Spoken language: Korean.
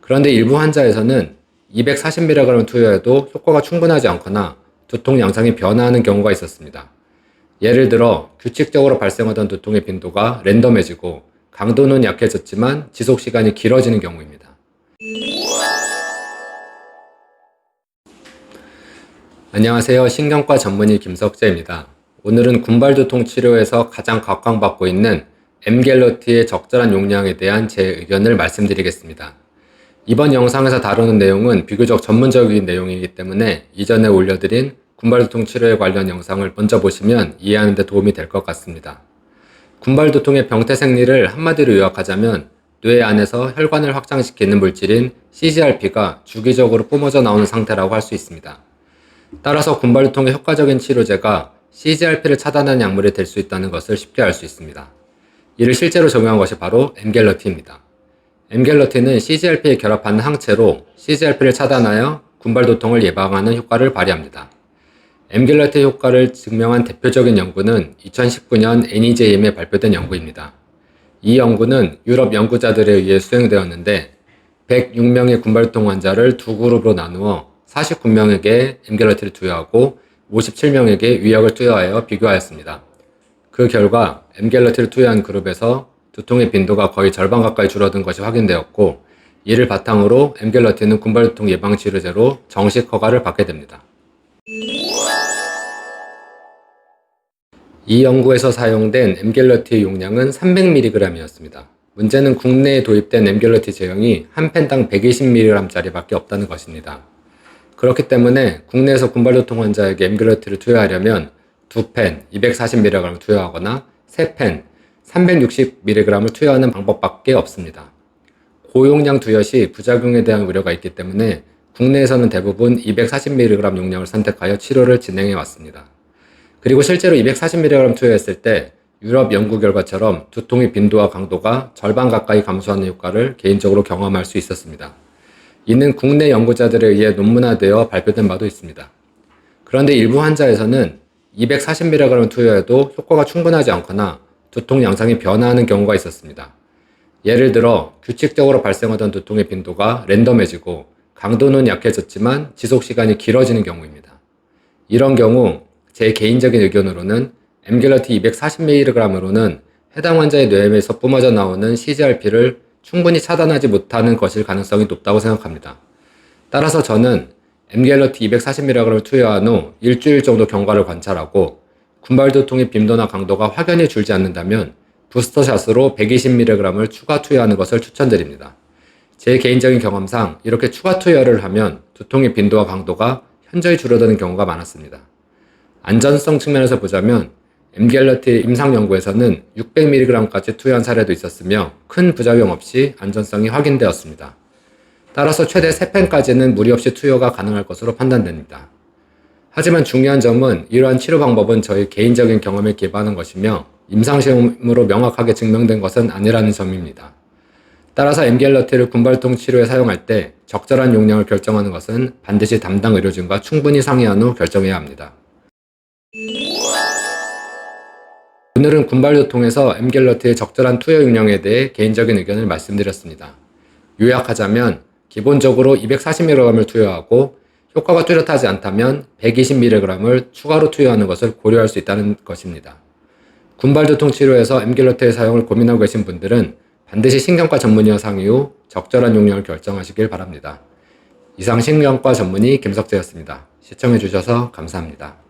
그런데 일부 환자에서는 240mg 투여해도 효과가 충분하지 않거나 두통 양상이 변화하는 경우가 있었습니다. 예를 들어 규칙적으로 발생하던 두통의 빈도가 랜덤해지고 강도는 약해졌지만 지속 시간이 길어지는 경우입니다. 안녕하세요. 신경과 전문의 김석재입니다. 오늘은 군발두통 치료에서 가장 각광받고 있는 엠겔러티의 적절한 용량에 대한 제 의견을 말씀드리겠습니다. 이번 영상에서 다루는 내용은 비교적 전문적인 내용이기 때문에 이전에 올려드린 군발두통 치료에 관련 영상을 먼저 보시면 이해하는 데 도움이 될 것 같습니다. 군발두통의 병태 생리를 한마디로 요약하자면 뇌 안에서 혈관을 확장시키는 물질인 CGRP가 주기적으로 뿜어져 나오는 상태라고 할 수 있습니다. 따라서 군발두통의 효과적인 치료제가 CGRP를 차단하는 약물이 될 수 있다는 것을 쉽게 알 수 있습니다. 이를 실제로 적용한 것이 바로 엠겔러티입니다. 엠겔러티는 CGRP에 결합하는 항체로 CGRP를 차단하여 군발두통을 예방하는 효과를 발휘합니다. 엠겔러티의 효과를 증명한 대표적인 연구는 2019년 NEJM에 발표된 연구입니다. 이 연구는 유럽 연구자들에 의해 수행되었는데 106명의 군발두통 환자를 두 그룹으로 나누어 49명에게 엠겔러티를 투여하고 57명에게 위약을 투여하여 비교하였습니다. 그 결과 엠겔러티를 투여한 그룹에서 두통의 빈도가 거의 절반 가까이 줄어든 것이 확인되었고, 이를 바탕으로 엠겔러티는 군발두통 예방치료제로 정식 허가를 받게 됩니다. 이 연구에서 사용된 엠겔러티의 용량은 300mg이었습니다. 문제는 국내에 도입된 엠겔러티 제형이 한 펜당 120mg짜리 밖에 없다는 것입니다. 그렇기 때문에 국내에서 군발두통 환자에게 엠겔러티를 투여하려면 2펜 240mg을 투여하거나 3펜 360mg을 투여하는 방법밖에 없습니다. 고용량 투여 시 부작용에 대한 우려가 있기 때문에 국내에서는 대부분 240mg 용량을 선택하여 치료를 진행해 왔습니다. 그리고 실제로 240mg 투여했을 때 유럽 연구 결과처럼 두통의 빈도와 강도가 절반 가까이 감소하는 효과를 개인적으로 경험할 수 있었습니다. 이는 국내 연구자들에 의해 논문화되어 발표된 바도 있습니다. 그런데 일부 환자에서는 240mg 투여해도 효과가 충분하지 않거나 두통 양상이 변화하는 경우가 있었습니다. 예를 들어 규칙적으로 발생하던 두통의 빈도가 랜덤해지고 강도는 약해졌지만 지속 시간이 길어지는 경우입니다. 이런 경우 제 개인적인 의견으로는 엠겔러티 240mg으로는 해당 환자의 뇌에서 뿜어져 나오는 CGRP를 충분히 차단하지 못하는 것일 가능성이 높다고 생각합니다. 따라서 저는 엠겔러티 240mg을 투여한 후 일주일 정도 경과를 관찰하고 군발두통의 빈도나 강도가 확연히 줄지 않는다면 부스터샷으로 120mg을 추가 투여하는 것을 추천드립니다. 제 개인적인 경험상 이렇게 추가 투여를 하면 두통의 빈도와 강도가 현저히 줄어드는 경우가 많았습니다. 안전성 측면에서 보자면 엠겔러티 임상 연구에서는 600mg까지 투여한 사례도 있었으며 큰 부작용 없이 안전성이 확인되었습니다. 따라서 최대 3펜까지는 무리 없이 투여가 가능할 것으로 판단됩니다. 하지만 중요한 점은 이러한 치료 방법은 저희 개인적인 경험에 기반한 것이며 임상시험으로 명확하게 증명된 것은 아니라는 점입니다. 따라서 엠겔러티를 군발두통 치료에 사용할 때 적절한 용량을 결정하는 것은 반드시 담당 의료진과 충분히 상의한 후 결정해야 합니다. 오늘은 군발두통에서 엠겔러티의 적절한 투여 용량에 대해 개인적인 의견을 말씀드렸습니다. 요약하자면 기본적으로 240mg을 투여하고 효과가 뚜렷하지 않다면 120mg을 추가로 투여하는 것을 고려할 수 있다는 것입니다. 군발두통 치료에서 엠겔러티의 사용을 고민하고 계신 분들은 반드시 신경과 전문의와 상의 후 적절한 용량을 결정하시길 바랍니다. 이상 신경과 전문의 김석재였습니다. 시청해주셔서 감사합니다.